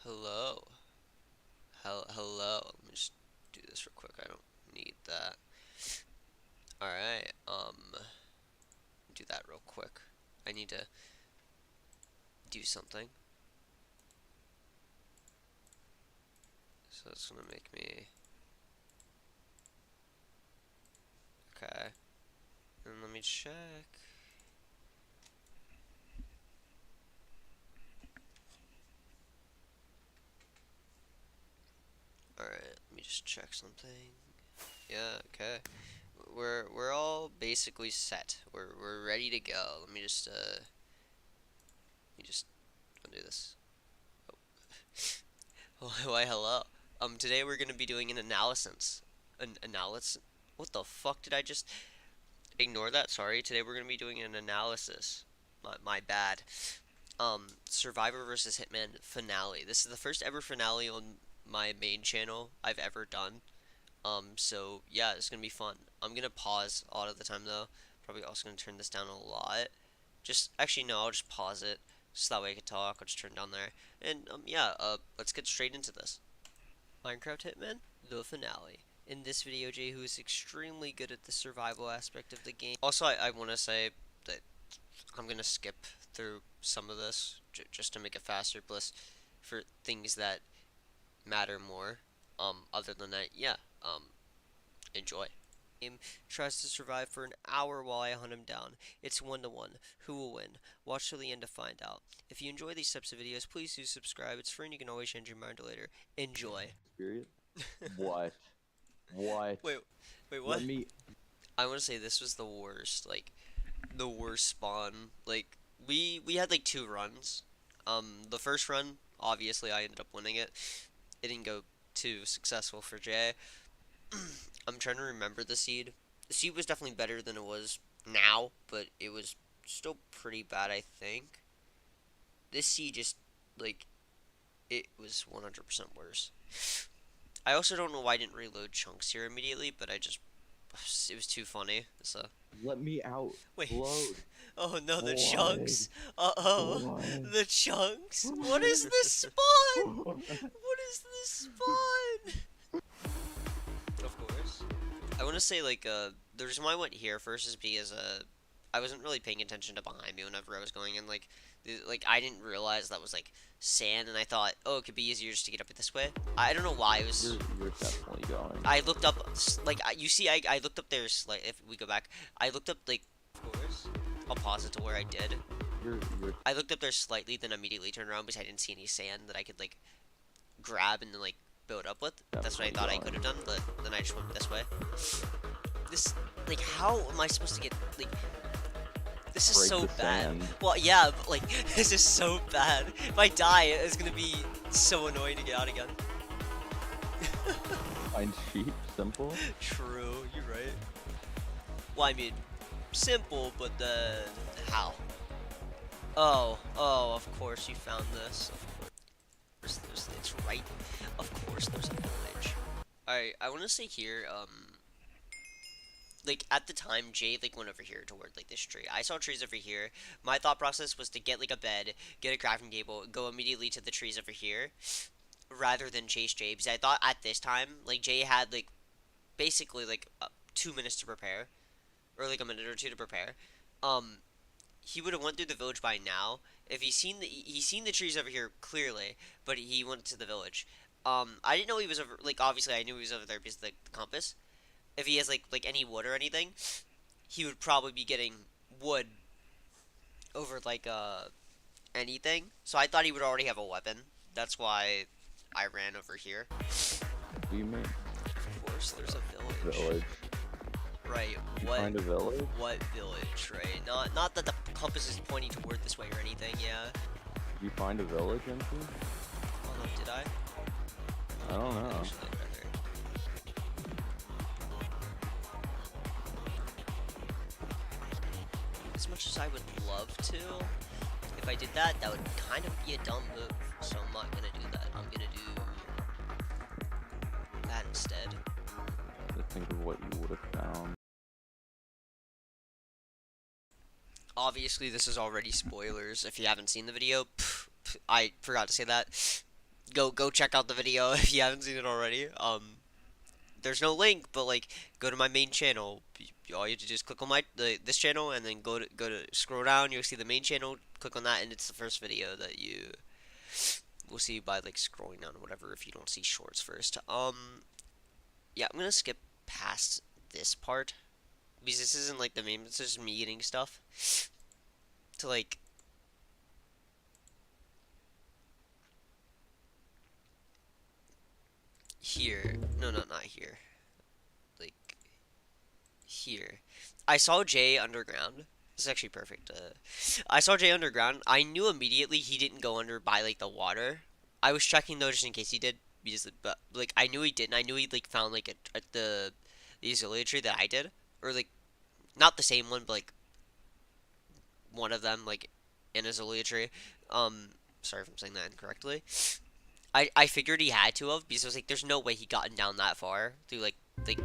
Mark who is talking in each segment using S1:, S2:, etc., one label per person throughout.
S1: Hello. Hello. Let me just do this real quick. I don't need that. Alright, do that real quick. I need to do something. So it's gonna make me... Okay. And let me check. Alright, let me just check something. Yeah, okay. We're all basically set. We're ready to go. Let me just undo this. Oh, why hello. Today we're gonna be doing an analysis. An analysis? What the fuck did I just ignore that? Sorry. Today we're gonna be doing an analysis. My bad. Survivor versus Hitman finale. This is the first ever finale on my main channel I've ever done. So yeah, it's gonna be fun. I'm gonna pause a lot of the time though. Probably also gonna turn this down a lot. Just actually no, I'll just pause it so that way I can talk. I'll just turn down there. And yeah, let's get straight into this. Minecraft Hitman, the finale. In this video, Jay, who is extremely good at the survival aspect of the game. Also, I want to say that I'm gonna skip through some of this just to make it faster, plus for things that matter more. Other than that, yeah. Enjoy. Game tries to survive for an hour while I hunt him down. It's 1-1. Who will win? Watch till the end to find out. If you enjoy these types of videos, please do subscribe. It's free and you can always change your mind later. Enjoy.
S2: Period. What? What?
S1: Wait, wait, what?
S2: Let me.
S1: I want to say this was the worst, like, the worst spawn. Like, we had, like, 2 runs. The first run, obviously, I ended up winning it. It didn't go too successful for Jay. I'm trying to remember the seed. The seed was definitely better than it was now, but it was still pretty bad, I think. This seed just, like, it was 100% worse. I also don't know why I didn't reload chunks here immediately, but it was too funny. So,
S2: Let me out.
S1: wait.
S2: Load.
S1: Oh no, the
S2: Blood.
S1: chunks. Uh-oh.
S2: Blood.
S1: The chunks. What is this spawn? What is this spawn? Of course. I want to say, like, the reason why I went here first is because, I wasn't really paying attention to behind me whenever I was going in. Like, I didn't realize that was, like, sand, and I thought, oh, it could be easier just to get up this way. I don't know why it was...
S2: You're definitely going.
S1: I looked up, like, you see, I looked up there, like, if we go back, I looked up, like, of course, I'll pause it to where I did.
S2: You're.
S1: I looked up there slightly, then immediately turned around because I didn't see any sand that I could, like, grab and then, like, build up with. That's what I thought I could have done, but then I just went this way. This, like, how am I supposed to get, like, this is
S2: Break
S1: so
S2: the
S1: bad.
S2: sand.
S1: Well, yeah, but, like, this is so bad. If I die, it's gonna be so annoying to get out again.
S2: Find sheep. Simple.
S1: True, you're right. Well, I mean, simple, but then how? Oh, of course you found this. Of course, it's right. Of course, there's a village. Alright, I want to say here, like, at the time, Jay, like, went over here toward, like, this tree. I saw trees over here. My thought process was to get, like, a bed, get a crafting table, go immediately to the trees over here, rather than chase Jay, because I thought at this time, like, Jay had, like, basically, like, 2 minutes to prepare, or, like, a minute or two to prepare. He would have went through the village by now. If he's seen the trees over here clearly, but he went to the village. I didn't know he was over, like, obviously I knew he was over there because of the compass. If he has, like any wood or anything, he would probably be getting wood over, like, anything. So I thought he would already have a weapon. That's why I ran over here.
S2: What do you mean?
S1: Of course, there's a village.
S2: Village.
S1: Right,
S2: You
S1: what?
S2: find a village?
S1: What village, right? Not that the compass is pointing toward this way or anything, yeah.
S2: Did you find a village, MP?
S1: Hold on, did I?
S2: I don't know.
S1: Actually, rather. As much as I would love to, if I did that, that would kind of be a dumb move. So I'm not gonna do that. I'm gonna do that instead.
S2: To think of what you would have found.
S1: Obviously, this is already spoilers. If you haven't seen the video, I forgot to say that. Go check out the video if you haven't seen it already. There's no link, but like go to my main channel. All you have to do is click on this channel and then go to scroll down. You'll see the main channel. Click on that, and it's the first video that you will see by like scrolling down or whatever. If you don't see shorts first, yeah, I'm gonna skip past this part because this isn't like the main. It's just me eating stuff to like here. No, not here. Like here. I saw Jay underground. This is actually perfect. I saw Jay underground. I knew immediately he didn't go under by like the water. I was checking though just in case he did, because but like I knew he didn't. I knew he like found like the azalea tree that I did, or like not the same one, but like one of them like in azalea tree. Sorry if I'm saying that incorrectly. I figured he had to have, because I was like, there's no way he gotten down that far through like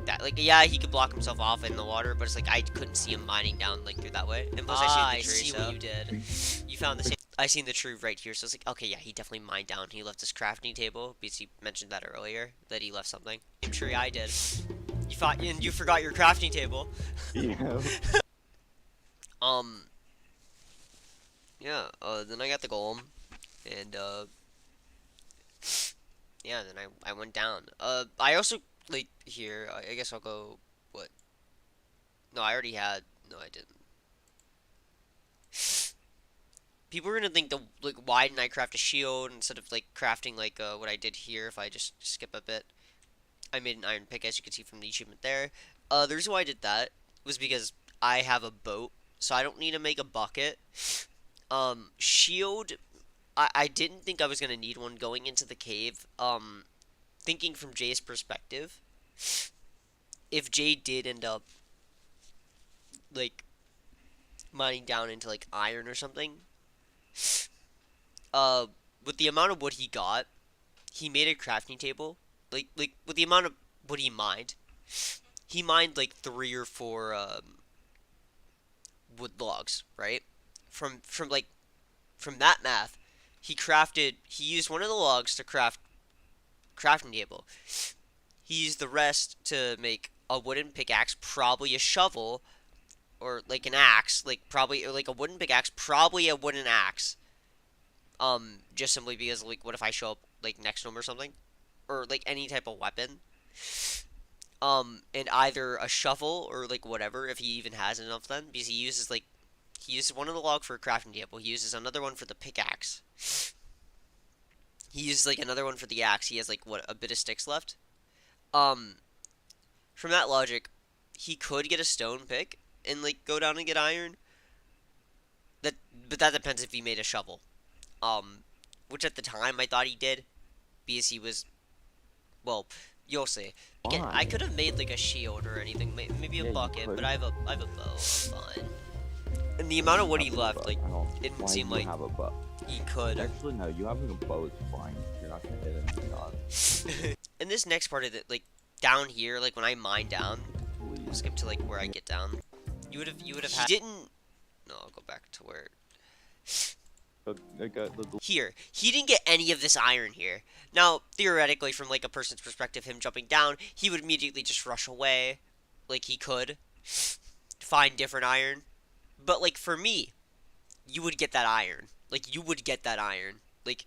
S1: that. Like yeah, he could block himself off in the water, but it's like I couldn't see him mining down like through that way. And plus I see what you did. You found the same. I seen the tree right here, so it's like okay, yeah, he definitely mined down. He left his crafting table because he mentioned that earlier that he left something. Same tree I did. You thought and you forgot your crafting table.
S2: Yeah.
S1: Um. Yeah. Then I got the golem, and yeah, then I went down. I also like here. I guess I'll go. What? No, I already had. No, I didn't. People are gonna think the like why didn't I craft a shield instead of like crafting like what I did here? If I just skip a bit, I made an iron pick as you can see from the achievement there. The reason why I did that was because I have a boat, so I don't need to make a bucket. Shield. I didn't think I was gonna need one going into the cave. Thinking from Jay's perspective, if Jay did end up like mining down into like iron or something, uh, with the amount of wood he got, he made a crafting table. Like with the amount of wood he mined like 3 or 4 wood logs, right? From that math, he used one of the logs to craft crafting table. He used the rest to make a wooden pickaxe, probably a shovel, or like an axe, like probably or like a wooden pickaxe, probably a wooden axe. Just simply because like what if I show up like next to him or something? Or like any type of weapon. And either a shovel or like whatever, if he even has enough then, because he uses one of the log for a crafting table, he uses another one for the pickaxe. He uses like another one for the axe. He has like what, a bit of sticks left. Um, from that logic, he could get a stone pick and like go down and get iron. But that depends if he made a shovel. Which at the time I thought he did, because he was well. You'll see. Again, I
S2: Why?
S1: could have made like a shield or anything, maybe a
S2: Yeah, you
S1: bucket, but
S2: could.
S1: I have a bow. I'm fine. And the amount of wood he
S2: Have a
S1: left,
S2: bow.
S1: like,
S2: I don't.
S1: it didn't
S2: Why
S1: seem
S2: do you
S1: like
S2: have a bow?
S1: he could.
S2: Actually, no. You having a bow is fine. You're not gonna hit any shots.
S1: In this next part of it, like down here, like when I mine down, we'll
S2: Please.
S1: skip to like where I get down. You would have had. He didn't. No, I'll go back to where. Here, he didn't get any of this iron here. Now, theoretically, from like a person's perspective, him jumping down, he would immediately just rush away, like he could find different iron. But like for me, you would get that iron. Like you would get that iron. Like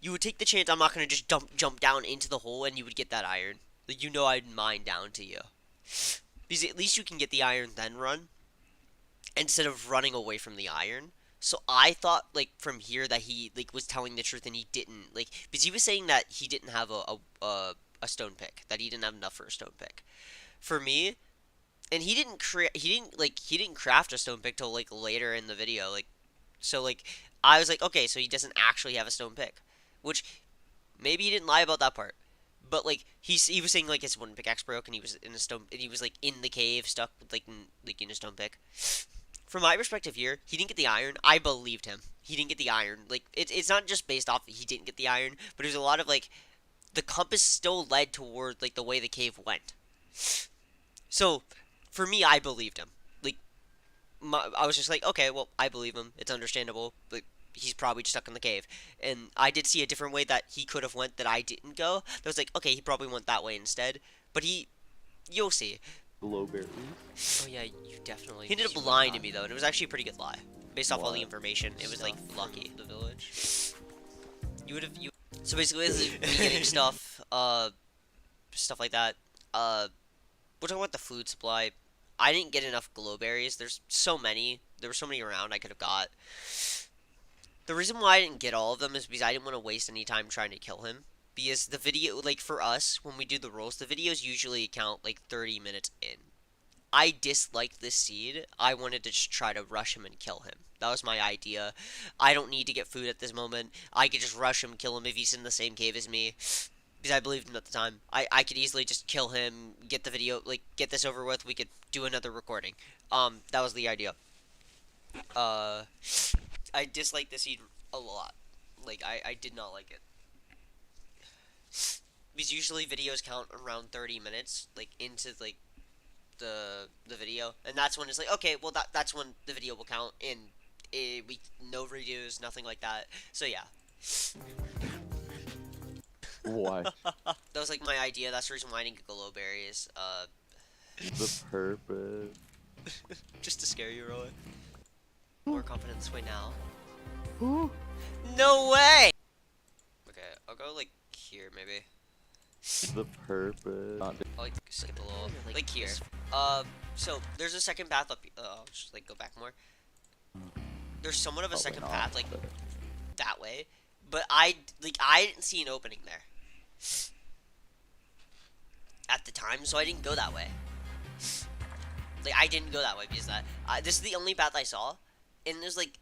S1: you would take the chance. I'm not gonna just jump down into the hole, and you would get that iron. Like you know, I'd mine down to you. Because at least you can get the iron then run, instead of running away from the iron. So I thought like from here that he like was telling the truth and he didn't like because he was saying that he didn't have a stone pick, that he didn't have enough for a stone pick. For me, and he didn't craft a stone pick till like later in the video, like so like I was like okay, so he doesn't actually have a stone pick, which maybe he didn't lie about that part. But like he was saying like his wooden pickaxe broke and he was in a stone and he was like in the cave stuck with like in a stone pick. From my perspective here, he didn't get the iron. I believed him. He didn't get the iron. Like it's not just based off he didn't get the iron, but there's a lot of like the compass still led toward like the way the cave went. So for me, I believed him. Like I was just like, okay, well, I believe him. It's understandable. Like he's probably stuck in the cave. And I did see a different way that he could have went that I didn't go. That was like, okay, he probably went that way instead. But you'll see.
S2: Blueberries.
S1: Oh yeah, you definitely. He ended up lying to me though, and it was actually a pretty good lie. Based off all the
S2: What?
S1: information, it was like lucky. The village. You. So basically, this is me getting stuff like that. We're talking about the food supply. I didn't get enough glowberries. There's so many. There were so many around I could have got. The reason why I didn't get all of them is because I didn't want to waste any time trying to kill him. Because the video, like for us, when we do the rolls, the videos usually count like 30 minutes in. I disliked this seed. I wanted to just try to rush him and kill him. That was my idea. I don't need to get food at this moment. I could just rush him, kill him if he's in the same cave as me. Because I believed him at the time. I could easily just kill him, get the video, like, get this over with. We could do another recording. That was the idea. I disliked this seed a lot. Like, I did not like it. Because usually videos count around 30 minutes, like, into, like, the video, and that's when it's like, okay, well that's when the video will count, and we no reviews, nothing like that. So yeah,
S2: Why?
S1: that was like my idea. That's the reason why I didn't get glowberries.
S2: The purpose.
S1: Just to scare you, Roy. More confident this way now. No way. Okay, I'll go like here maybe.
S2: The purpose.
S1: I'll like skip a little, like here. So there's a second path up. I'll just like go back more. There's somewhat of a
S2: Probably
S1: second
S2: not,
S1: path, like
S2: but-
S1: that way, but I didn't see an opening there at the time, so I didn't go that way. Like I didn't go that way because this is the only path I saw, and there's like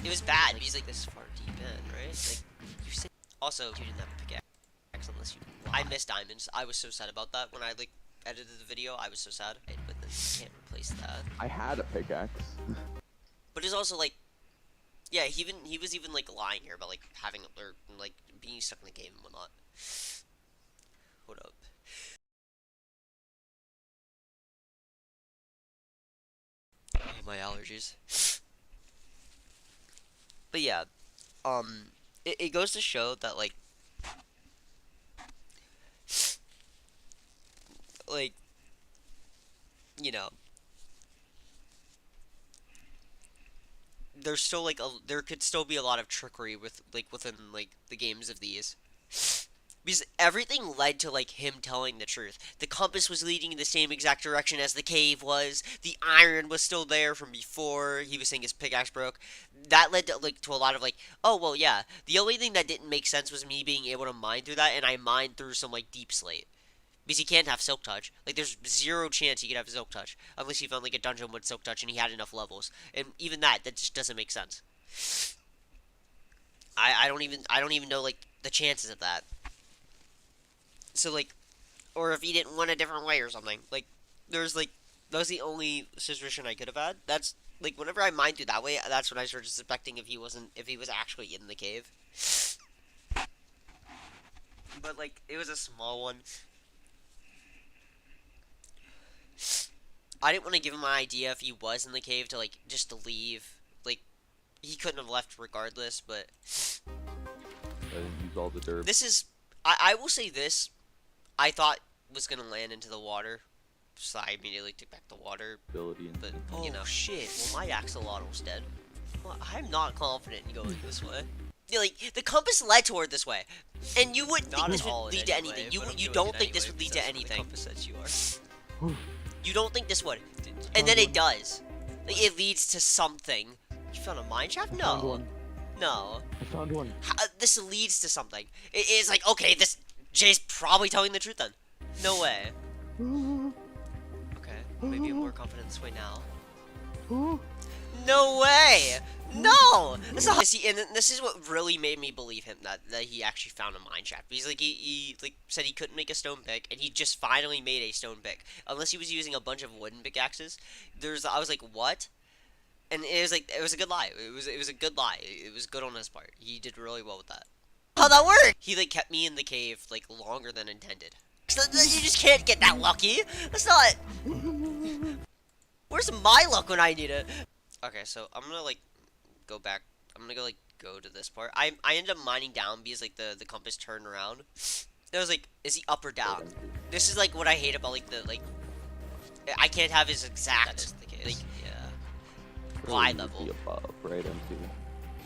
S1: it was bad because like this far deep in, right? Like you said. Also, you didn't have a pickaxe unless you. I missed diamonds. I was so sad about that when I like edited the video. I was so sad. But then you can't replace that.
S2: I had a pickaxe.
S1: But it's also like, yeah, he was even like lying here about like having or like being stuck in the game and whatnot. Hold up. Oh, my allergies. But yeah, it goes to show that like, you know, there's still like there could still be a lot of trickery with like within like the games of these. Because everything led to like him telling the truth. The compass was leading in the same exact direction as the cave was. The iron was still there from before he was saying his pickaxe broke. That led to like to a lot of like, oh well yeah. The only thing that didn't make sense was me being able to mine through that, and I mined through some like deep slate. Because he can't have Silk Touch. Like, there's zero chance he could have Silk Touch. Unless he found, like, a dungeon with Silk Touch and he had enough levels. And even that just doesn't make sense. I don't even know, like, the chances of that. So, like, or if he didn't want a different way or something. Like, there's, like, that was the only situation I could have had. That's, like, whenever I mined through that way, that's when I started suspecting if he was actually in the cave. But, like, it was a small one. I didn't want to give him an idea if he was in the cave to, like, just to leave. Like, he couldn't have left regardless, but...
S2: I didn't use all the dirt.
S1: This is... I will say this. I thought was going to land into the water. So I immediately took back the water.
S2: Ability and
S1: But, you know, shit. Well, my axolotl's dead. Well, I'm not confident in going this way. Yeah, like, the compass led toward this way. And you wouldn't think this would lead to anything. You don't think this would lead to anything.
S3: The compass says you are.
S1: You don't think this would. And then it does. Like, it leads to something. You found a mine shaft?
S2: I found
S1: No.
S2: one.
S1: No.
S2: I found one.
S1: This leads to something. It's like, okay, this Jay's probably telling the truth then. No way.
S3: Okay, maybe I'm more confident this way now.
S1: No way! No! That's not. See, and this is what really made me believe him that he actually found a mine shaft. Because like he like said he couldn't make a stone pick, and he just finally made a stone pick. Unless he was using a bunch of wooden pickaxes. I was like, what? And it was a good lie. It was a good lie. It was good on his part. He did really well with that. How'd that work? He like kept me in the cave like longer than intended. So, you just can't get that lucky. That's not. Where's my luck when I need it? Okay, so I'm gonna like go back. I'm gonna go like go to this part. I ended up mining down because like the compass turned around. And I was like, is he up or
S2: Right
S1: down?
S2: empty.
S1: This is like what I hate about like the like I can't have his
S3: That
S1: exact
S3: is the
S1: like
S3: case. Yeah.
S2: Really,
S1: lie
S2: you would
S1: level.
S2: be above, right empty.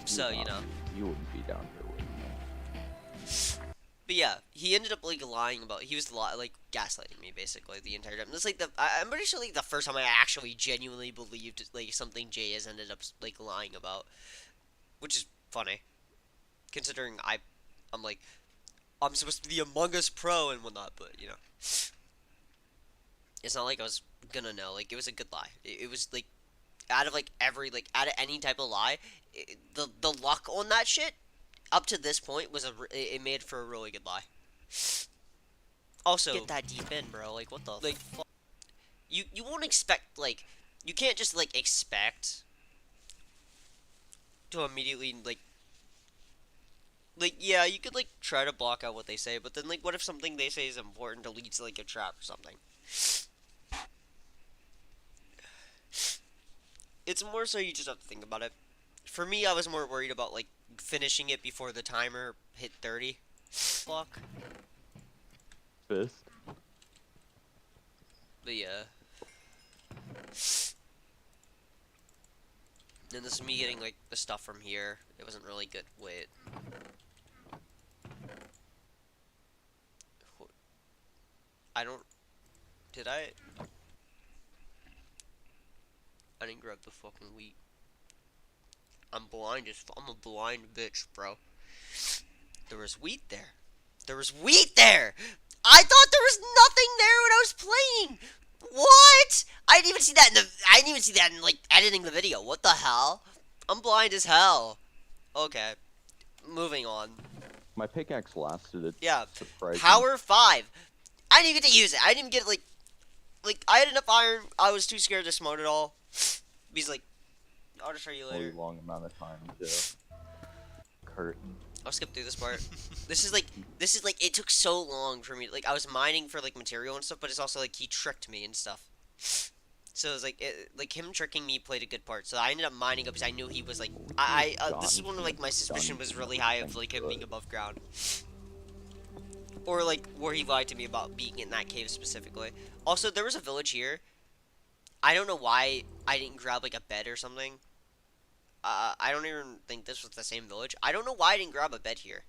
S1: So you know.
S2: You wouldn't be down here with me.
S1: But yeah, he ended up like lying about. He was like gaslighting me basically the entire time. That's like I'm pretty sure like the first time I actually genuinely believed like something Jay has ended up like lying about, which is funny, considering I'm like I'm supposed to be the Among Us pro and whatnot, but you know, it's not like I was gonna know. Like it was a good lie. It was like out of like every like out of any type of lie, the luck on that shit up to this point was it made for a really good lie. Also,
S3: Get that deep in, bro. Like, what the
S1: like
S3: fuck?
S1: you won't expect like you can't just like expect to immediately like yeah you could like try to block out what they say, but then like what if something they say is important to lead to like a trap or something. It's more so you just have to think about it. For me, I was more worried about like finishing it before the timer hit 30.
S3: Fuck.
S2: Fist.
S1: But yeah. Then this is me getting like the stuff from here. It wasn't really good. Wait. I don't. Did I? I didn't grab the fucking wheat. I'm blind as I'm a blind bitch, bro. There was wheat there. There was wheat there. I thought there was nothing there when I was playing. What? I didn't even see that in the. I didn't even see that in like editing the video. What the hell? I'm blind as hell. Okay, moving on.
S2: My pickaxe lasted a
S1: Yeah,
S2: surprising.
S1: Power 5. I didn't even get to use it. I didn't even get like I had enough iron. I was too scared to smote it all. Because like, I'll just show you
S2: Really
S1: later.
S2: long amount of time to curtain.
S1: I'll skip through this part. This is like it took so long for me. Like I was mining for like material and stuff, but it's also like he tricked me and stuff. So it was like him tricking me played a good part. So I ended up mining up because I knew he was like this is when like my suspicion was really high of like him being above ground, or like where he lied to me about being in that cave specifically. Also, there was a village here. I don't know why I didn't grab like a bed or something. I don't even think this was the same village. I don't know why I didn't grab a bed here.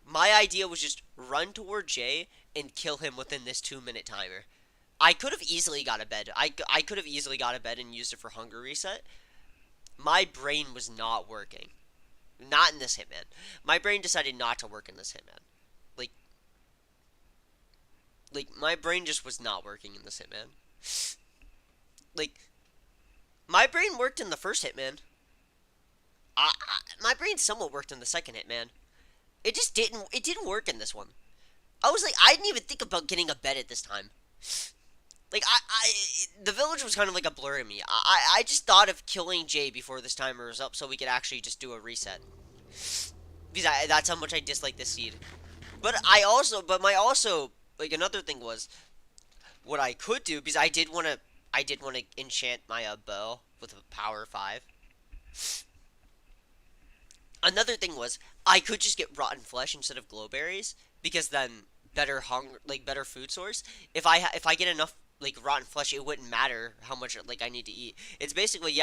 S1: My idea was just run toward Jay and kill him within this 2-minute timer. I could have easily got a bed. I could have easily got a bed and used it for hunger reset. My brain was not working. Not in this Hitman. My brain decided not to work in this Hitman. Like, my brain just was not working in this Hitman. Like, my brain worked in the first Hitman. My brain somewhat worked in the second Hitman. It just didn't. It didn't work in this one. I was like, I didn't even think about getting a bed at this time. Like, the village was kind of like a blur to me. I just thought of killing Jay before this timer was up so we could actually just do a reset. Because that's how much I dislike this seed. But my also, like, another thing was, what I could do, because I did want to enchant my bow with a power 5. Another thing was, I could just get rotten flesh instead of glowberries, because then better food source. If I get enough like rotten flesh, it wouldn't matter how much like I need to eat. It's basically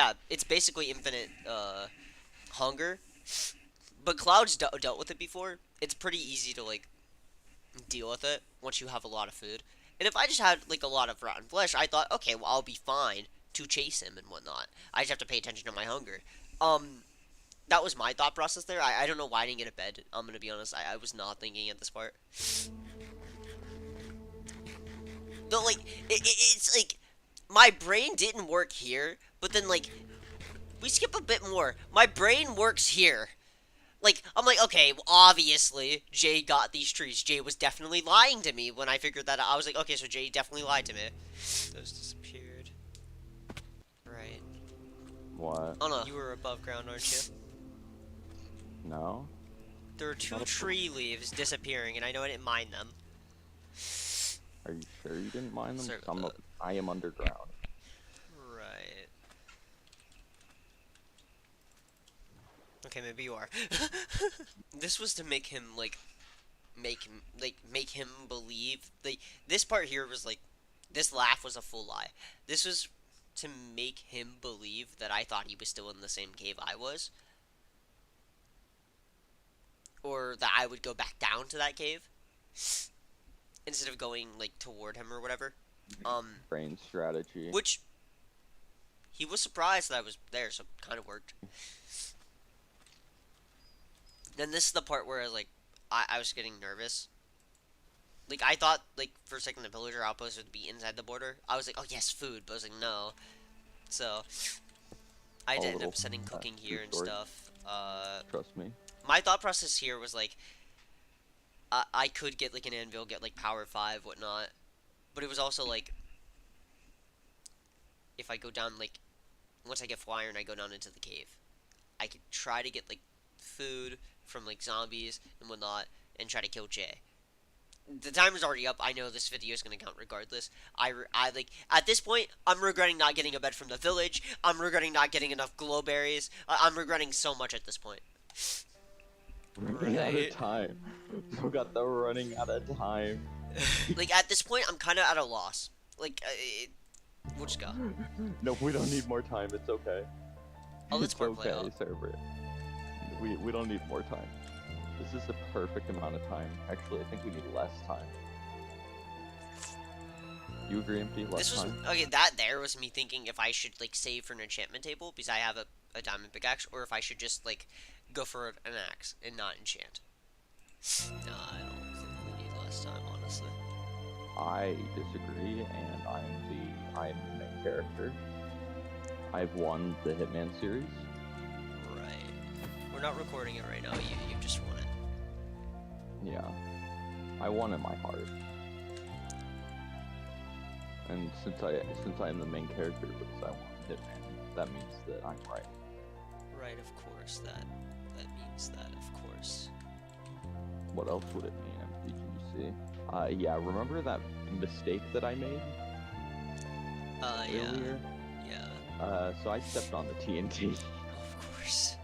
S1: infinite hunger. But Cloud's dealt with it before. It's pretty easy to like deal with it once you have a lot of food. And if I just had like a lot of rotten flesh, I thought, okay, well I'll be fine to chase him and whatnot. I just have to pay attention to my hunger. That was my thought process there. I don't know why I didn't get a bed. I'm gonna be honest. I was not thinking at this part. Though, like, it's like my brain didn't work here, but then like we skip a bit more. My brain works here. Like, I'm like, okay, well, obviously Jay got these trees. Jay was definitely lying to me when I figured that out. I was like, okay, so Jay definitely lied to me.
S3: Those disappeared. Right.
S2: What?
S1: Oh no,
S3: You were above ground, aren't you?
S2: No?
S1: there were two tree leaves disappearing, and I know I didn't mind them.
S2: Are you sure you didn't mind them?
S1: Sorry
S2: 'Cause
S1: about
S2: I am underground.
S3: Right. Okay, maybe you are.
S1: This was to make him make him believe this part here was like this laugh was a full lie. This was to make him believe that I thought he was still in the same cave I was, or that I would go back down to that cave instead of going like toward him or whatever.
S2: Brain strategy.
S1: Which he was surprised that I was there, so it kind of worked. Then this is the part where I was getting nervous. Like I thought like for a second the villager outpost would be inside the border. I was like, oh yes, food, but I was like no. So I
S2: A
S1: ended
S2: little,
S1: up setting cooking
S2: true
S1: here and
S2: story.
S1: stuff.
S2: Trust me.
S1: My thought process here was like I could get like an anvil, get like power 5, whatnot. But it was also like if I go down like once I get full iron, I go down into the cave. I could try to get like food from like zombies and whatnot, and try to kill Jay. The timer's already up. I know this video is gonna count regardless. I like at this point, I'm regretting not getting a bed from the village. I'm regretting not getting enough glow berries. I'm regretting so much at this point.
S2: Running out
S1: Right.
S2: of time. We got the running out of time.
S1: Like at this point, I'm kind of at a loss. Like, we'll just go.
S2: No, we don't need more time. It's okay.
S1: Oh, let's
S2: It's
S1: more play
S2: okay,
S1: out.
S2: Cerberus. We don't need more time. This is the perfect amount of time. Actually, I think we need less time. You agree, MT? Less
S1: This was
S2: time?
S1: okay. That there was me thinking if I should like save for an enchantment table because I have a diamond pickaxe, or if I should just like go for an axe and not enchant. No, I don't think we need less time, honestly.
S2: I disagree, and I'm the main character. I've won the Hitman series.
S1: Right. We're not recording it right now. You just won it.
S2: Yeah. I won in my heart. And since I am the main character because I won Hitman, that means that I'm right.
S1: Right. Of course. That means that. Of course.
S2: What else would it mean, MTGC? Yeah, remember that mistake that I made
S1: Yeah.
S2: earlier?
S1: Yeah.
S2: So I stepped on the TNT.
S1: Of course.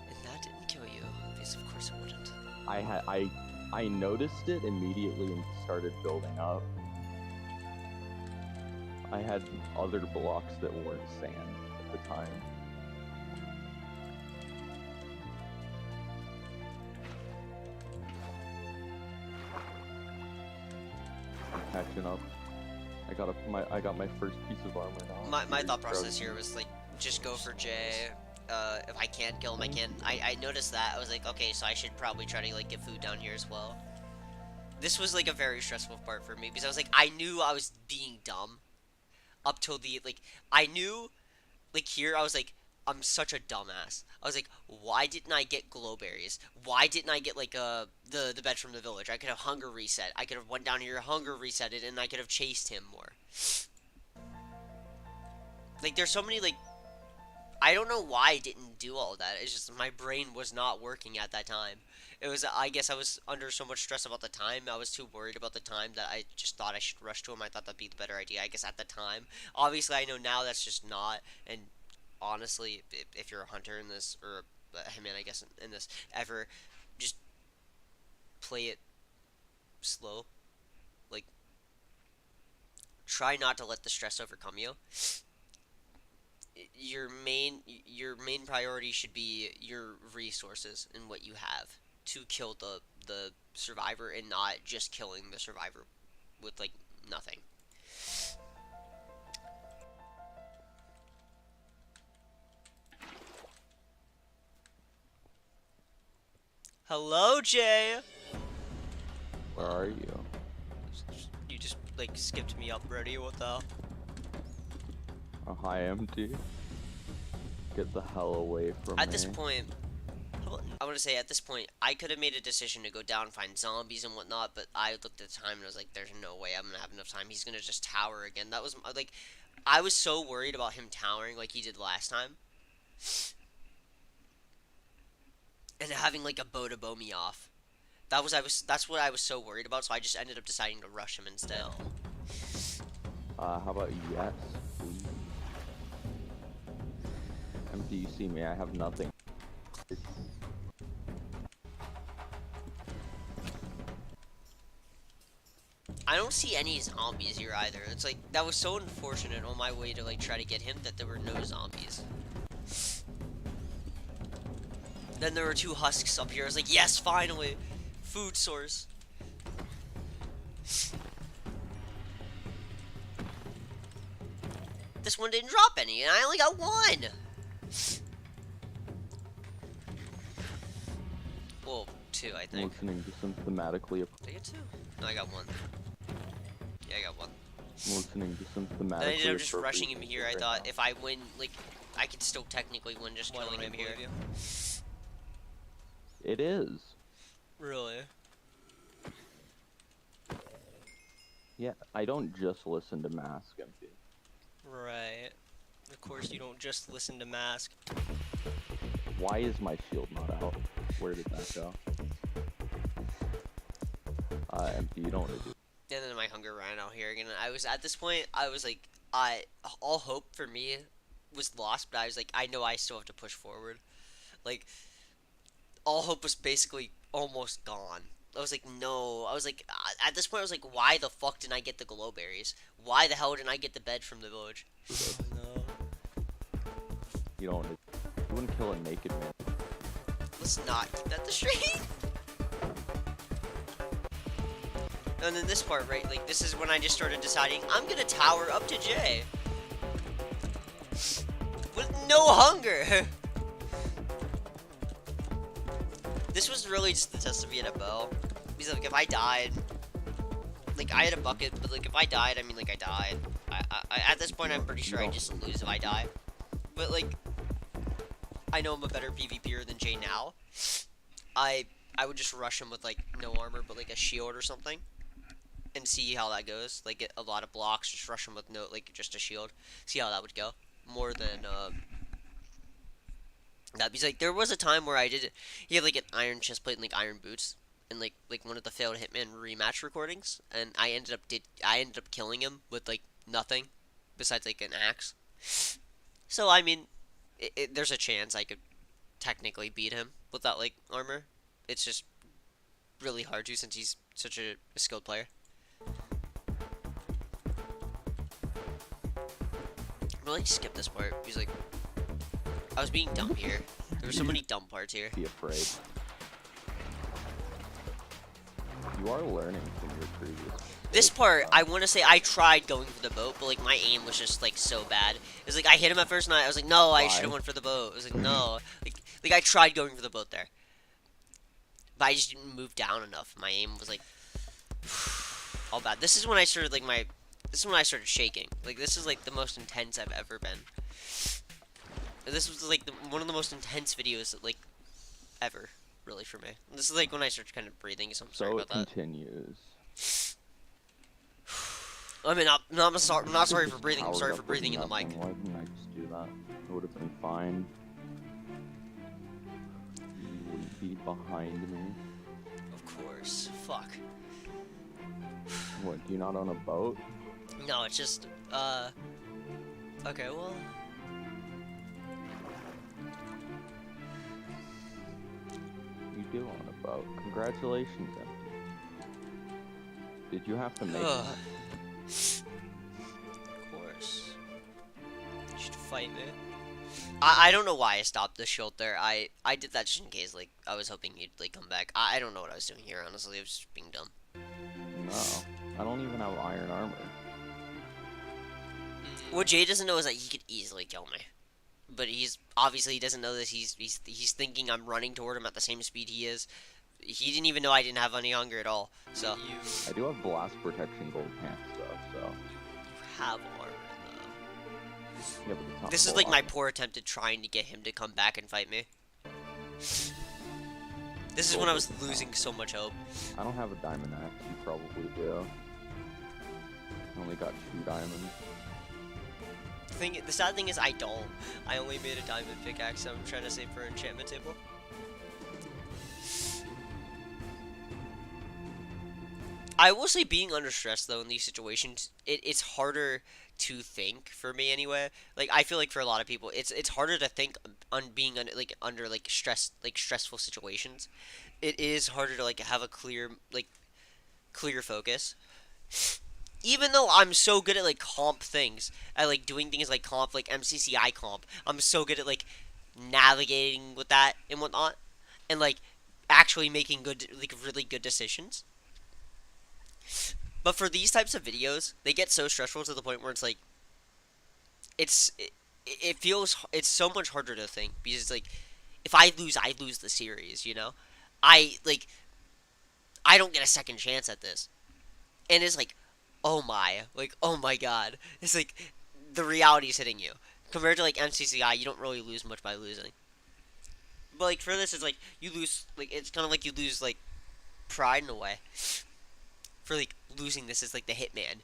S1: And that didn't kill you, because of course it wouldn't.
S2: I noticed it immediately and started building up. I had other blocks that weren't sand at the time. I'm catching up. I got my first piece of armor now.
S1: My
S2: Very
S1: thought process
S2: proud.
S1: here was like just go for Jay. If I can't kill him, I can. I noticed that. I was like, okay, so I should probably try to like get food down here as well. This was like a very stressful part for me because I was like, I knew I was being dumb up till the like I knew like here I was like I'm such a dumbass. I was like, why didn't I get glowberries? Why didn't I get like the bed from the village? I could have hunger reset. I could have went down here, hunger reset it, and I could have chased him more. Like there's so many like I don't know why I didn't do all that. It's just my brain was not working at that time. It was I guess I was under so much stress about the time. I was too worried about the time that I just thought I should rush to him. I thought that'd be the better idea. I guess at the time. Obviously, I know now that's just not. And honestly, if you're a hunter in this or a hitman, I guess in this ever, just play it slow. Like try not to let the stress overcome you. Your main priority should be your resources and what you have to kill the survivor and not just killing the survivor with like nothing. Hello, Jay.
S2: Where are you?
S1: You just like skipped me up, Brody. What the hell?
S2: Oh, hi, MT. Get the hell away from
S1: At
S2: me.
S1: this point, I want to say at this point, I could have made a decision to go down and find zombies and whatnot, but I looked at the time and I was like, "There's no way I'm gonna have enough time. He's gonna just tower again." That was like, I was so worried about him towering like he did last time, and having like a bow to bow me off. That's what I was so worried about. So I just ended up deciding to rush him instead.
S2: How about yes, please? MT, you see me? I have nothing.
S1: I don't see any zombies here either. It's like, that was so unfortunate on my way to like try to get him that there were no zombies. Then there were 2 husks up here. I was like, yes, finally! Food source. This one didn't drop any, and I only got 1! Well, 2, I
S2: I'm
S1: think.
S2: listening to some thematically.
S1: Did I get 2? No, I got 1. Yeah, I got 1.
S2: I'm listening to some thematically.
S1: Then I ended up just rushing him
S2: appropriate
S1: here. I
S2: music
S1: thought
S2: right
S1: if I win, like, I could still technically win just
S3: Why
S1: killing
S3: don't I
S1: him here.
S3: believe you?
S2: now. It is.
S3: Really?
S2: Yeah, I don't just listen to Mask MP.
S3: Right. Of course, you don't just listen to Mask.
S2: Why is my shield not out? Where did that go? MP, you don't want to do.
S1: And then my hunger ran out here again. I was at this point. I was like, all hope for me was lost. But I was like, I know I still have to push forward. Like, all hope was basically almost gone. I was like, no. I was like, at this point, I was like, why the fuck didn't I get the glow berries? Why the hell didn't I get the bed from the village?
S3: No.
S2: You don't want to. You wouldn't kill a naked man.
S1: Let's not keep that the street. And then this part, right? Like, this is when I just started deciding I'm gonna tower up to Jay with no hunger. This was really just the test of me at a bow. Because like, if I died, like I had a bucket, but like if I died, I mean like I died. At this point, I'm pretty sure I just lose if I die. But like, I know I'm a better PvPer than Jay now. I would just rush him with like no armor, but like a shield or something, and see how that goes. Like get a lot of blocks, just rush him with no like just a shield. See how that would go. More than that. Because like there was a time where I did. He had like an iron chest plate and like iron boots, and like one of the failed Hitman rematch recordings, and I ended up killing him with like nothing besides like an axe. So I mean, there's a chance I could technically beat him without like armor. It's just really hard to since he's such a skilled player. I'm really skip this part because like I was being dumb here. There were so many dumb parts here.
S2: Be afraid. You are learning from your previous.
S1: This part, I want to say I tried going for the boat, but like my aim was just like so bad. It was like I hit him at first, and I was like, no, I should have went for the boat. I was like, no, like I tried going for the boat there, but I just didn't move down enough. My aim was like all bad. This is when I started like my. This is when I started shaking. Like this is like the most intense I've ever been. This was like one of the most intense videos like ever, really for me. This is like when I started kind of breathing. So I'm sorry
S2: So
S1: about
S2: it
S1: that.
S2: continues.
S1: I mean, I'm not sorry. I'm not sorry for
S2: Just
S1: breathing. I'm
S2: powered
S1: sorry
S2: up
S1: for
S2: with
S1: breathing in the mic.
S2: nothing. Why didn't I just do that? It would have been fine. You wouldn't be behind me.
S1: Of course. Fuck.
S2: What, do you not own a boat?
S1: No, it's just, okay, well.
S2: You do own a boat. Congratulations, Empty. Did you have to make
S1: Ugh.
S2: that?
S3: Of course. You should fight me.
S1: I don't know why I stopped the shield there. I did that just in case, like, I was hoping you'd, like, come back. I don't know what I was doing here, honestly. I was just being dumb.
S2: No. I don't even have iron armor.
S1: What Jay doesn't know is that he could easily kill me. But he's, obviously he doesn't know this. He's thinking I'm running toward him at the same speed he is. He didn't even know I didn't have any hunger at all, so.
S3: You
S2: I do have blast protection gold pants, though, so.
S1: Have armor, though.
S2: Yeah, but it's not
S1: This is
S2: full
S1: like my
S2: armor.
S1: poor attempt at trying to get him to come back and fight me. This is when I was losing so much hope.
S2: I don't have a diamond axe. You probably do. I only got 2 diamonds.
S3: The sad thing is I don't. I only made a diamond pickaxe. I'm trying to save for enchantment table.
S1: I will say being under stress though in these situations, it's harder to think for me anyway. Like I feel like for a lot of people, it's harder to think on being under like stressful situations. It is harder to like have a clear focus. Even though I'm so good at like comp things, I like doing things like comp, like MCCI comp. I'm so good at like navigating with that and whatnot, and like actually making good, like really good decisions. But for these types of videos, they get so stressful to the point where it's like it feels it's so much harder to think because it's like if I lose the series. I like I don't get a second chance at this, and it's like oh my god, it's like the reality is hitting you. Compared to like MCCI, you don't really lose much by losing. But like for this, it's like you lose like it's kind of like you lose like pride in a way for like losing this as like the Hitman.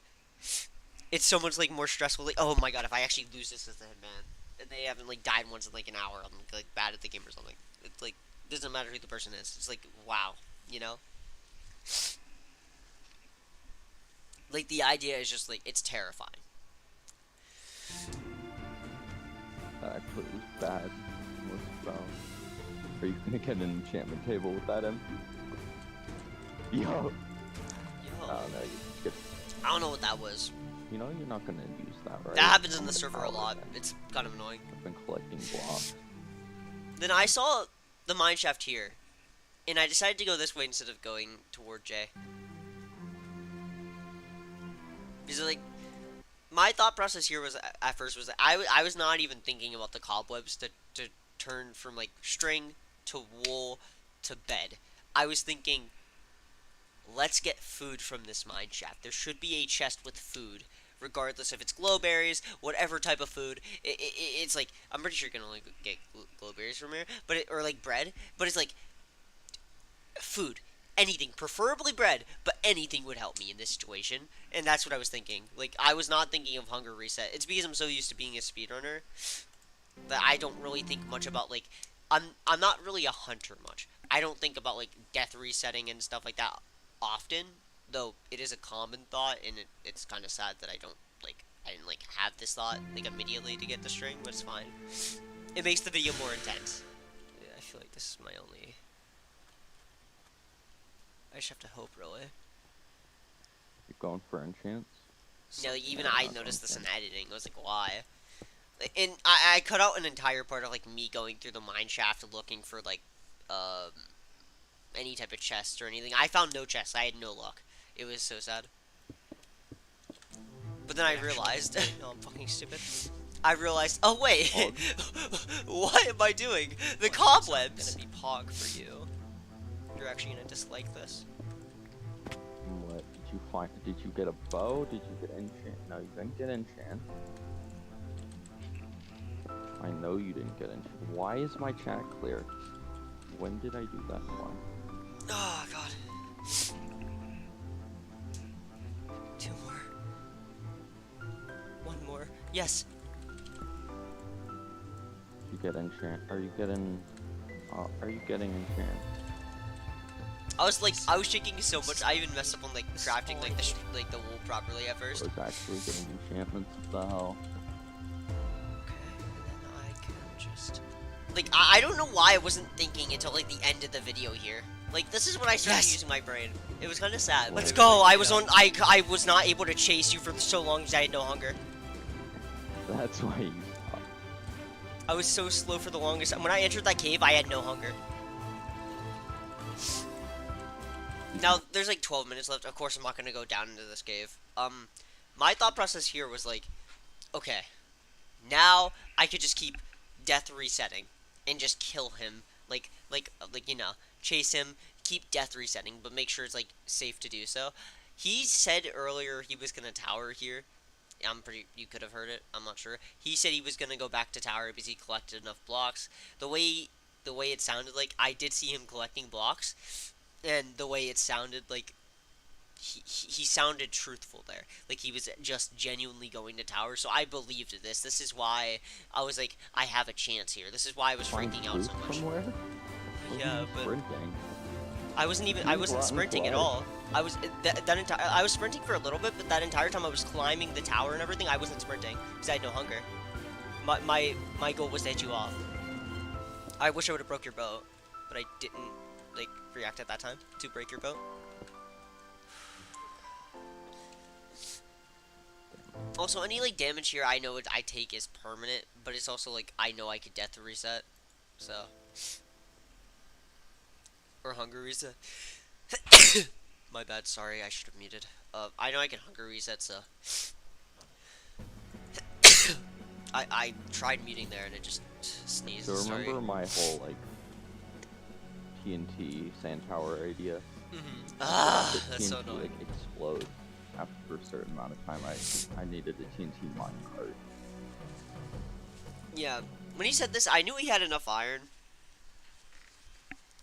S1: It's so much like more stressful. Like oh my god, if I actually lose this as the Hitman and they haven't like died once in like an hour, I'm like bad at the game or something. It's like doesn't matter who the person is. It's like wow, you know. Like the idea is just like it's terrifying.
S2: That actually was bad. Are you gonna get an enchantment table with that empty? Yo.
S1: Yo,
S2: I don't know.
S1: I don't know what that was.
S2: You know you're not gonna use that, right?
S1: That happens in
S2: I'm
S1: the
S2: gonna
S1: server a
S2: power
S1: lot.
S2: that.
S1: It's kind of annoying.
S2: I've been collecting blocks.
S1: Then I saw the mineshaft here, and I decided to go this way instead of going toward J. Because like my thought process here was at first was that I was not even thinking about the cobwebs to turn from like string to wool to bed. I was thinking, let's get food from this mine shaft. There should be a chest with food, regardless if it's glowberries, whatever type of food. It's like I'm pretty sure you can only get glowberries from here, or like bread. But it's like food, anything, preferably bread, but anything would help me in this situation. And that's what I was thinking. Like I was not thinking of hunger reset. It's because I'm so used to being a speedrunner that I don't really think much about like I'm not really a hunter much. I don't think about like death resetting and stuff like that often, though it is a common thought, and it's kind of sad that I didn't like have this thought like immediately to get the string, but it's fine. It makes the video more intense. Yeah, I feel like this is my only. I just have to hope, really.
S2: You're going for enchants?
S1: No, even
S2: Yeah,
S1: I
S2: that's
S1: noticed this in
S2: okay.
S1: editing. I was like, why? And I cut out an entire part of like me going through the mine shaft looking for like um any type of chest or anything. I found no chests. I had no luck. It was so sad. But then I realized, oh, I'm fucking stupid. I realized, oh wait, what am I doing? The cobwebs. Gonna be pog for you. You're actually gonna dislike this.
S2: What did you find? Did you get a bow? Did you get enchant? No, you didn't get enchant. I know you didn't get enchant. Why is my chat clear? When did I do that one?
S1: Oh god. 2 more. 1 more. Yes.
S2: You get enchant? Are you getting? Are you getting enchant?
S1: I was shaking so much. I even messed up on like crafting like the wool properly at
S2: I
S1: first.
S2: was actually getting enchantments. What the hell?
S1: Okay, and then I can just like I don't know why I wasn't thinking until like the end of the video here. Like this is when I started using my brain. It was kind of sad. Let's go. I was not able to chase you for so long because I had no hunger.
S2: That's why you.
S1: I was so slow for the longest time. When I entered that cave, I had no hunger. Now, there's like 12 minutes left. Of course, I'm not going to go down into this cave. My thought process here was like, okay, now I could just keep death resetting and just kill him. Like, chase him, keep death resetting, but make sure it's, like, safe to do so. He said earlier he was going to tower here. You could have heard it. I'm not sure. He said he was going to go back to tower because he collected enough blocks. The way it sounded like, I did see him collecting blocks. And the way it sounded, like, he sounded truthful there. Like, he was just genuinely going to tower, so I believed this. This is why I was like, I have a chance here. This is why I was freaking out so much.
S2: Somewhere?
S1: Yeah, but
S2: Sprinting.
S1: I wasn't sprinting at all.
S3: I was I was sprinting for a little bit, but that entire time I was climbing the tower and everything. I wasn't sprinting because I had no hunger. My goal was to hit you off. I wish I would have broke your boat, but I didn't like react at that time to break your boat. Also, any like damage here, I know I take is permanent, but it's also like I know I could death reset, so or hunger reset. My bad. Sorry, I should have muted. I know I can hunger reset, so I tried muting there and it just sneezed.
S2: So
S3: Sorry.
S2: remember my whole like TNT sand tower idea?
S3: Ah,
S2: The
S3: that's so
S2: TNT
S3: annoying.
S2: like explodes after a certain amount of time. I needed a TNT minecart.
S3: Yeah, when he said this, I knew he had enough iron.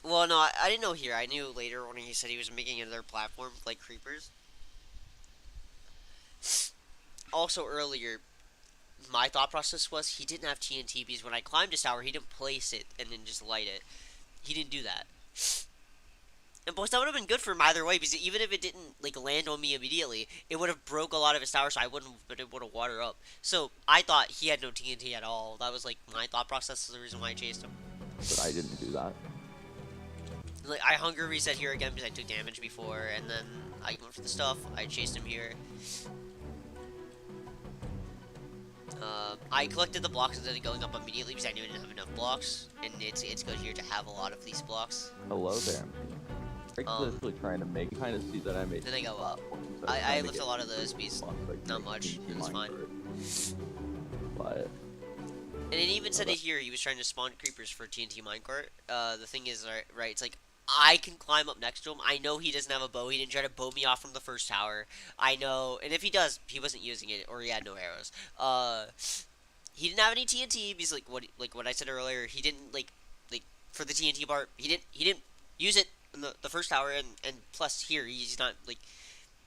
S3: Well, no, I didn't know here. I knew later when he said he was making another platform like creepers. Also, earlier, my thought process was he didn't have TNT because when I climbed his tower, he didn't place it and then just light it. He didn't do that. And plus, that would have been good for him either way because even if it didn't like land on me immediately, it would have broke a lot of his tower, so I wouldn't have been able to water up. So I thought he had no TNT at all. That was like my thought process. Is the reason why I chased him.
S2: But I didn't do that.
S3: Like I hunger reset here again because I took damage before, and then I went for the stuff. I chased him here. I collected the blocks instead of going up immediately because I knew I didn't have enough blocks, and it's good here to have a lot of these blocks.
S2: Hello there. I'm literally trying to make kind of see that I made.
S3: Then I go up.
S2: platforms.
S3: I lift a lot of those bees.
S2: blocks so I can
S3: Not
S2: make
S3: much.
S2: TNT
S3: It's fine.
S2: minecart. But
S3: And it even said it here. He was trying to spawn creepers for TNT minecart. The thing is, right? It's like I can climb up next to him. I know he doesn't have a bow. He didn't try to bow me off from the first tower. I know, and if he does, he wasn't using it or he had no arrows. He didn't have any TNT because like what I said earlier. He didn't like for the TNT part. He didn't use it in the first tower, and plus here he's not like.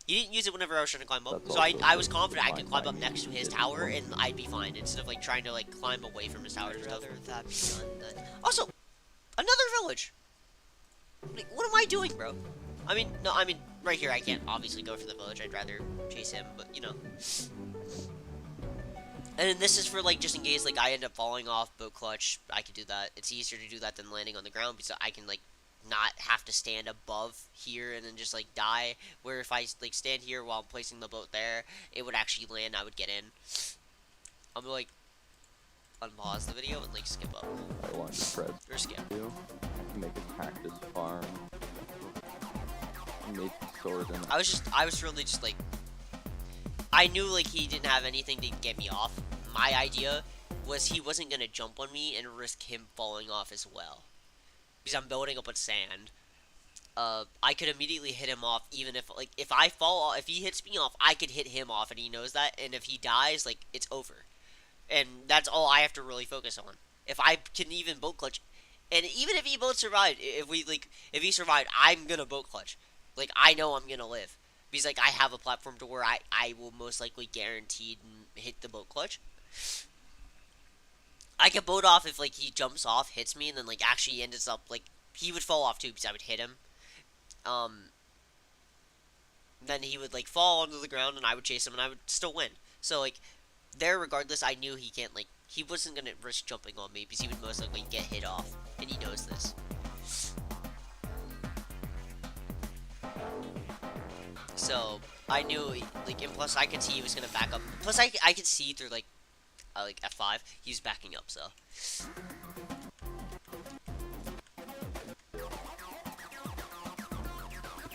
S3: He didn't use it whenever I was trying to climb up,
S2: That's
S3: so I
S2: also
S3: was confident I could climb up next to his tower
S2: one.
S3: and I'd be fine instead of like trying to like climb away from his tower and stuff. That be done then. Also, another village. Like, what am I doing, bro? I mean, no, I mean right here I can't obviously go for the village. I'd rather chase him, but you know. And then this is for like just in case like I end up falling off boat clutch. I could do that. It's easier to do that than landing on the ground because I can like not have to stand above here and then just like die, where if I like stand here while I'm placing the boat there, it would actually land. I would get in. I'm gonna like unpause the video and like skip up
S2: I wanted to press
S3: or skip.
S2: you. Make a cactus farm. Make sword and
S3: I was really just like I knew like he didn't have anything to get me off. My idea was he wasn't gonna jump on me and risk him falling off as well. Because I'm building up with sand. I could immediately hit him off, even if like if I fall off, if he hits me off, I could hit him off, and he knows that. And if he dies, like it's over, and that's all I have to really focus on. If I can even boat clutch, and even if he both survived, if he survived, I'm gonna boat clutch. Like I know I'm gonna live because like I have a platform to where I will most likely guaranteed hit the boat clutch. I could boat off if like he jumps off, hits me, and then like actually ends up like he would fall off too because I would hit him. Then he would like fall onto the ground and I would chase him and I would still win. So like there, regardless, I knew he can't like he wasn't gonna risk jumping on me because he would most likely get hit off, and he knows this. So I knew like, and plus I could see he was gonna back up. Plus I could see through like F5, he was backing up, so.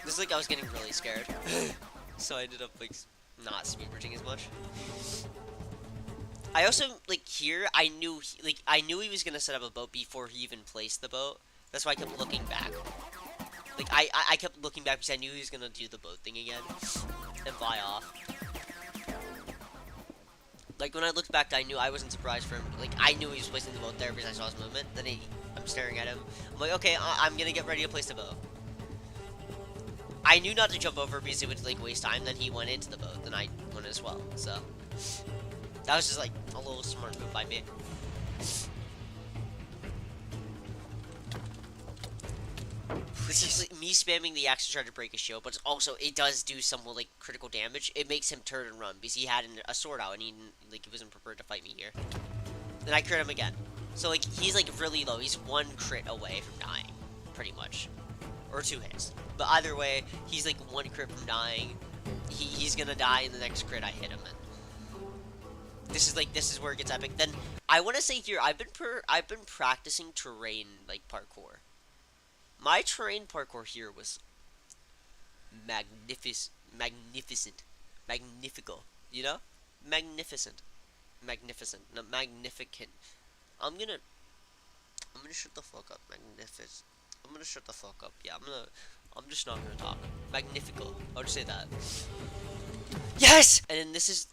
S3: This is like I was getting really scared. So I ended up like not speed bridging as much. I also like here I knew he was gonna set up a boat before he even placed the boat. That's why I kept looking back. Like I kept looking back because I knew he was gonna do the boat thing again and fly off. Like, when I looked back, I knew I wasn't surprised for him. Like, I knew he was placing the boat there because I saw his movement. Then I'm staring at him. I'm like, okay, I'm gonna get ready to place the boat. I knew not to jump over because it would, like, waste time. Then he went into the boat. Then I went as well. So, that was just, like, a little smart move by me. This me spamming the axe to try to break his shield, but also it does do some like critical damage. It makes him turn and run because he had a sword out and he wasn't prepared to fight me here. Then I crit him again. So like he's like really low. He's one crit away from dying, pretty much, or two hits. But either way, he's like one crit from dying. He's gonna die in the next crit I hit him in. This is where it gets epic. Then I want to say here I've been practicing terrain like parkour. My terrain parkour here was magnificent, magnifico. You know, magnificent, magnificent, no, magnificent. I'm gonna I'm gonna shut the fuck up, magnificent. I'm gonna shut the fuck up. Yeah, I'm just not gonna talk. Magnifico. I'll just say that. Yes! And then this is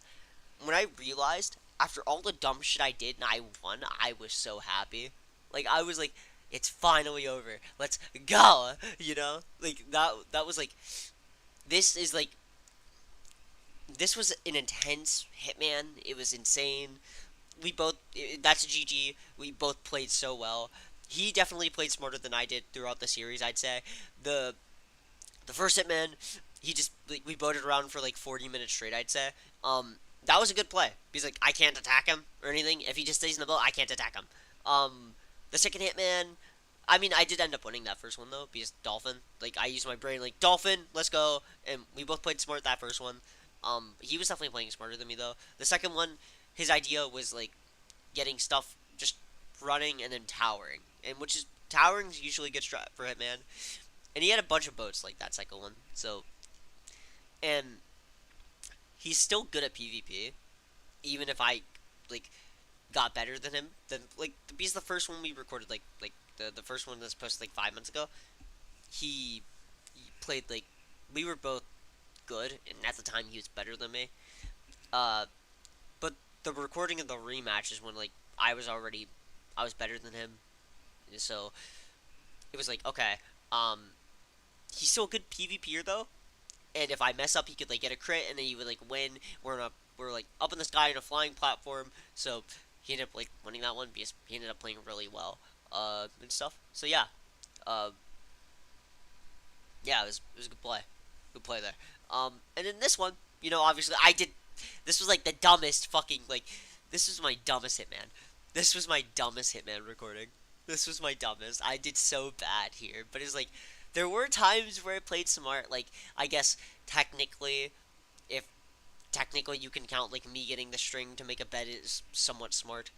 S3: when I realized after all the dumb shit I did and I won, I was so happy. Like I was like, it's finally over. Let's go. You know? Like that was like this is like this was an intense Hitman. It was insane. That's a GG. We both played so well. He definitely played smarter than I did throughout the series, I'd say. The the first Hitman, he just like, we boated around for like 40 minutes straight, I'd say. That was a good play because like I can't attack him or anything. If he just stays in the boat, I can't attack him. The second Hitman, I mean, I did end up winning that first one though because Dolphin. Like I used my brain, like Dolphin, let's go, and we both played smart that first one. He was definitely playing smarter than me though. The second one, his idea was like getting stuff just running and then towering, and which is towering is usually good strat for Hitman. And he had a bunch of boats like that second one. So, and he's still good at PvP, even if I like got better than him. Then like because the first one we recorded like the first one that's posted like 5 months ago, he played like we were both good, and at the time he was better than me. Uh, but the recording of the rematch is when like I was better than him, so it was like okay, he's still a good PvPer though, and if I mess up, he could like get a crit, and then he would like win. We're like up in the sky in a flying platform, so he ended up like winning that one because he ended up playing really well, and stuff. So yeah, uh, yeah, it was a good play there. And then this one, you know, obviously I did. This was like the dumbest fucking like. This was my dumbest Hitman. This was my dumbest Hitman recording. This was my dumbest. I did so bad here, but it's like there were times where I played smart. Like I guess technically, if technically you can count like me getting the string to make a bet is somewhat smart.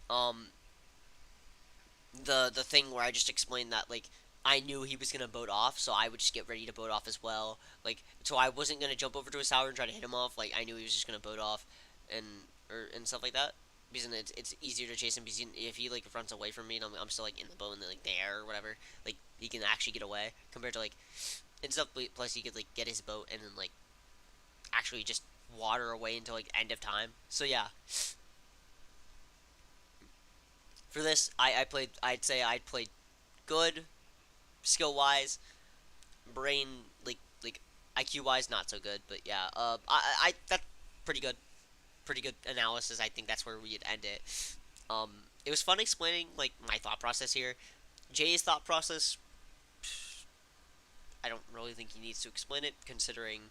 S3: Um, the thing where I just explained that like I knew he was gonna boat off, so I would just get ready to boat off as well. Like so I wasn't gonna jump over to his tower and try to hit him off. Like I knew he was just gonna boat off, and and stuff like that. Because it's easier to chase him because if he like runs away from me and I'm still like in the boat and like the air or whatever, like he can actually get away compared to like and stuff. Plus he could like get his boat and then like actually just water away until like end of time. So yeah, for this I played. I'd say I played good skill wise, brain like IQ wise not so good, but yeah. I that's pretty good. Pretty good analysis. I think that's where we'd end it. It was fun explaining like my thought process here. Jay's thought process, I don't really think he needs to explain it, considering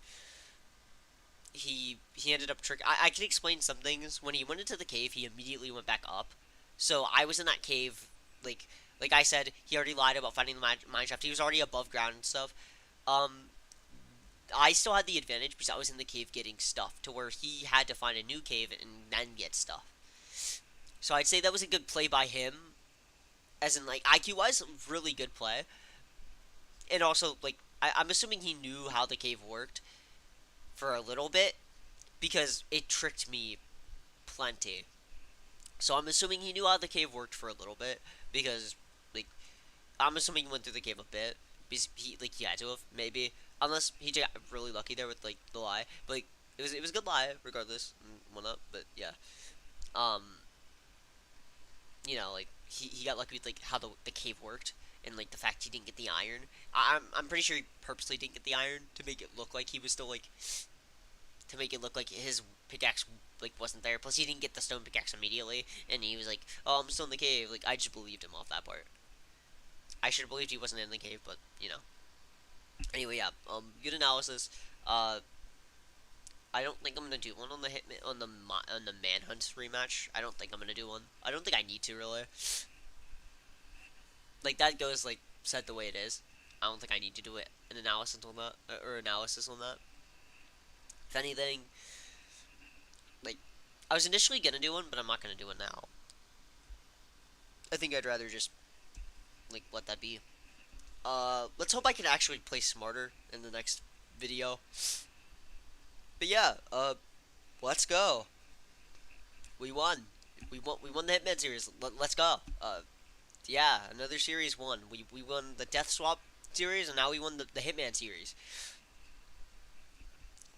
S3: he ended up trick. I can explain some things. When he went into the cave, he immediately went back up. So I was in that cave, like I said, he already lied about finding the mine shaft. He was already above ground and stuff. Um, I still had the advantage because I was in the cave getting stuff, to where he had to find a new cave and then get stuff. So I'd say that was a good play by him, as in like IQ wise, really good play. And also like I'm assuming he knew how the cave worked for a little bit because it tricked me plenty. So I'm assuming he knew how the cave worked for a little bit because like I'm assuming he went through the cave a bit because he had to have maybe, unless he got really lucky there with like the lie. But like it was a good lie regardless and whatnot. But yeah, um, you know like he got lucky with like how the cave worked and like the fact he didn't get the iron. I'm pretty sure he purposely didn't get the iron to make it look like he was still like to make it look like his pickaxe like wasn't there. Plus he didn't get the stone pickaxe immediately, and he was like, "Oh, I'm still in the cave." Like I just believed him off that part. I should have believed he wasn't in the cave, but you know. Anyway, yeah. Good analysis. Uh, I don't think I'm gonna do one on the Hitman on the Manhunt rematch. I don't think I'm gonna do one. I don't think I need to really. Like that goes like set the way it is. I don't think I need to do it an analysis on that or analysis on that. If anything, like I was initially gonna do one, but I'm not gonna do it now. I think I'd rather just like let that be. Let's hope I can actually play smarter in the next video. But yeah, let's go. We won. We won the Hitman series. Let's go. Yeah, another series won. We won the Death Swap series, and now we won the Hitman series.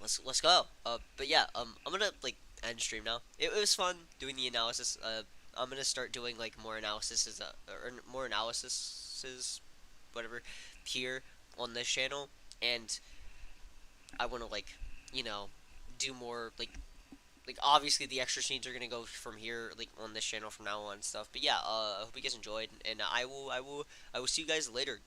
S3: Let's go. But yeah, I'm gonna like end stream now. It was fun doing the analysis. I'm gonna start doing like more analysis, or more analysis, whatever, here on this channel, and I want to like, you know, do more like obviously the extra scenes are gonna go from here like on this channel from now on and stuff. But yeah, I hope you guys enjoyed, and I will see you guys later.